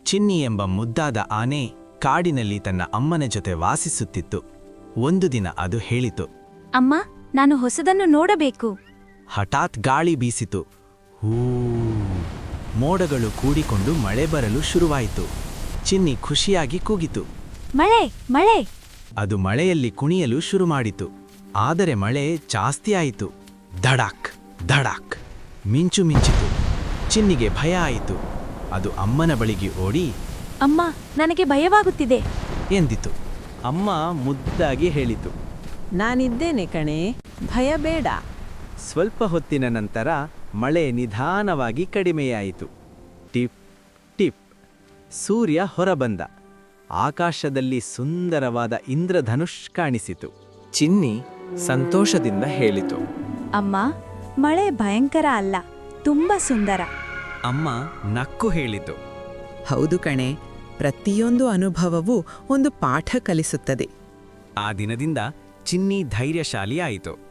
ಚಿನ್ನಿ ಎಂಬ ಮುದ್ದಾದ ಆನೆ ಕಾಡಿನಲ್ಲಿ ತನ್ನ ಅಮ್ಮನ ಜೊತೆ ವಾಸಿಸುತ್ತಿತ್ತು. ಒಂದು ದಿನ ಅದು ಹೇಳಿತು, ಅಮ್ಮ, ನಾನು ಹೊಸದನ್ನು ನೋಡಬೇಕು. ಹಠಾತ್ ಗಾಳಿ ಬೀಸಿತು. ಹೂ, ಮೋಡಗಳು ಕೂಡಿಕೊಂಡು ಮಳೆ ಬರಲು ಶುರುವಾಯಿತು. ಚಿನ್ನಿ ಖುಷಿಯಾಗಿ ಕೂಗಿತು. ಮಳೆ, ಮಳೆ! ಅದು ಮಳೆಯಲ್ಲಿ ಕುಣಿಯಲು ಶುರುಮಾಡಿತು. ಆದರೆ ಮಳೆ ಜಾಸ್ತಿ ಆಯಿತು. ಧಡಾಕ್ ಧಡಾಕ್ ಮಿಂಚು ಮಿಂಚಿತು. ಚಿನ್ನಿಗೆ ಭಯ ಆಯಿತು. ಅದು ಅಮ್ಮನ ಬಳಿಗೆ ಓಡಿ, ಅಮ್ಮ, ನನಗೆ ಭಯವಾಗುತ್ತಿದೆ ಎಂದಿತು. ಅಮ್ಮ ಮುದ್ದಾಗಿ ಹೇಳಿತು, ನಾನಿದ್ದೇನೆ ಕಣೆ, ಭಯ ಬೇಡ. ಸ್ವಲ್ಪ ಹೊತ್ತಿನ ನಂತರ ಮಳೆ ನಿಧಾನವಾಗಿ ಕಡಿಮೆಯಾಯಿತು. ಟಿಪ್ ಟಿಪ್ ಸೂರ್ಯ ಹೊರಬಂದ. ಆಕಾಶದಲ್ಲಿ ಸುಂದರವಾದ ಇಂದ್ರಧನುಷ್ ಕಾಣಿಸಿತು. ಚಿನ್ನಿ ಸಂತೋಷದಿಂದ ಹೇಳಿತು, ಅಮ್ಮ, ಮಳೆ ಭಯಂಕರ ಅಲ್ಲ, ತುಂಬಾ ಸುಂದರ. ಅಮ್ಮ ನಕ್ಕು ಹೇಳಿತು, ಹೌದು ಕಣೆ, ಪ್ರತಿಯೊಂದು ಅನುಭವವೂ ಒಂದು ಪಾಠ ಕಲಿಸುತ್ತದೆ. ಆ ದಿನದಿಂದ ಚಿನ್ನಿ ಧೈರ್ಯಶಾಲಿ ಆಯಿತು.